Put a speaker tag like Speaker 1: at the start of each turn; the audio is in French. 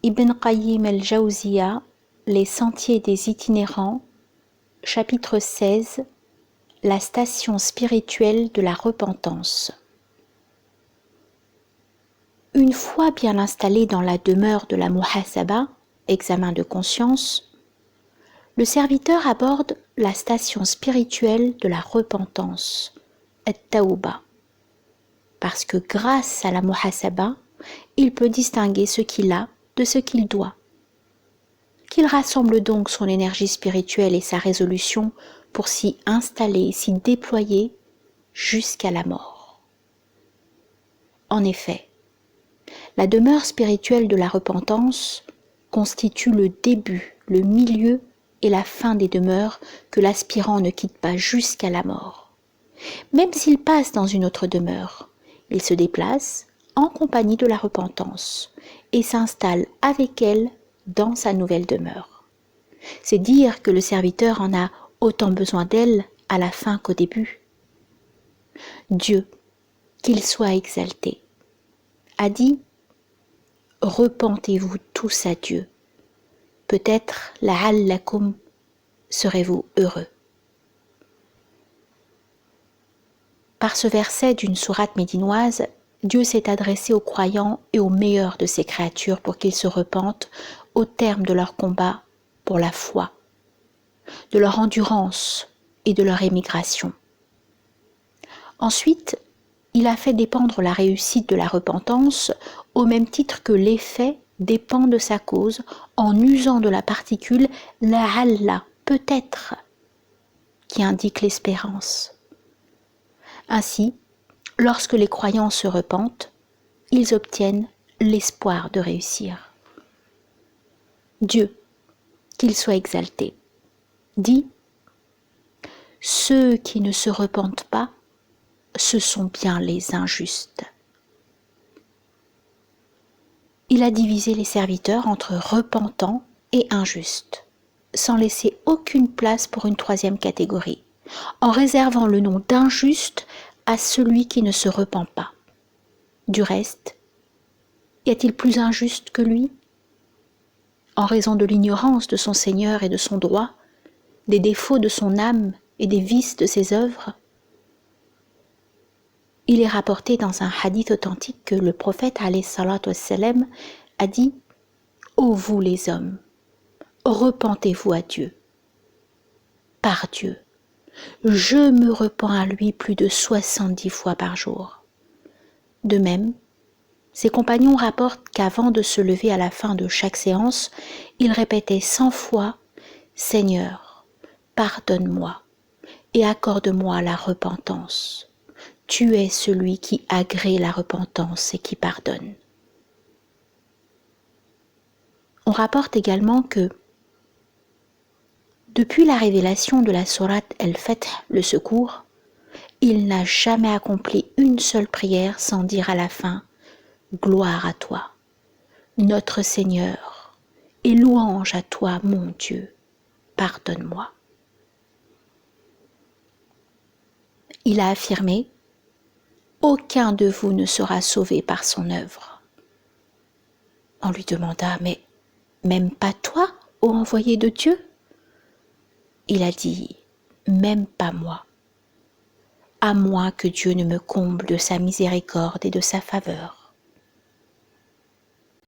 Speaker 1: Ibn Qayyim al-Jawziyya, Les sentiers des itinérants, chapitre 16, la station spirituelle de la repentance. Une fois bien installé dans la demeure de la muhasaba, examen de conscience, le serviteur aborde la station spirituelle de la repentance, at-tawba, parce que grâce à la muhasaba, il peut distinguer ce qu'il a de ce qu'il doit. Qu'il rassemble donc son énergie spirituelle et sa résolution pour s'y installer, s'y déployer jusqu'à la mort. En effet, la demeure spirituelle de la repentance constitue le début, le milieu et la fin des demeures que l'aspirant ne quitte pas jusqu'à la mort. Même s'il passe dans une autre demeure, il se déplace en compagnie de la repentance et s'installe avec elle dans sa nouvelle demeure. C'est dire que le serviteur en a autant besoin d'elle à la fin qu'au début. Dieu, qu'il soit exalté, a dit « Repentez-vous tous à Dieu, peut-être la'allakum serez-vous heureux ». Par ce verset d'une sourate médinoise, Dieu s'est adressé aux croyants et aux meilleurs de ses créatures pour qu'ils se repentent au terme de leur combat pour la foi, de leur endurance et de leur émigration. Ensuite, il a fait dépendre la réussite de la repentance au même titre que l'effet dépend de sa cause en usant de la particule la'alla, peut-être, qui indique l'espérance. Ainsi, lorsque les croyants se repentent, ils obtiennent l'espoir de réussir. Dieu, qu'il soit exalté, dit « Ceux qui ne se repentent pas, ce sont bien les injustes. » Il a divisé les serviteurs entre repentants et injustes, sans laisser aucune place pour une troisième catégorie, en réservant le nom d'injuste à celui qui ne se repent pas. Du reste, y a-t-il plus injuste que lui ? En raison de l'ignorance de son Seigneur et de son droit, des défauts de son âme et des vices de ses œuvres. Il est rapporté dans un hadith authentique que le prophète alayhi salatu wassalam a dit « Ô vous les hommes, repentez-vous à Dieu. Par Dieu, je me repens à lui plus de 70 fois par jour. » De même, ses compagnons rapportent qu'avant de se lever à la fin de chaque séance, il répétait 100 fois « Seigneur, pardonne-moi et accorde-moi la repentance. Tu es celui qui agrée la repentance et qui pardonne. » On rapporte également que depuis la révélation de la sourate Al-Fath, le secours, il n'a jamais accompli une seule prière sans dire à la fin « Gloire à toi, notre Seigneur, et louange à toi, mon Dieu, pardonne-moi. » Il a affirmé « Aucun de vous ne sera sauvé par son œuvre. » On lui demanda « Mais même pas toi, ô envoyé de Dieu ?» Il a dit « Même pas moi, à moins que Dieu ne me comble de sa miséricorde et de sa faveur. »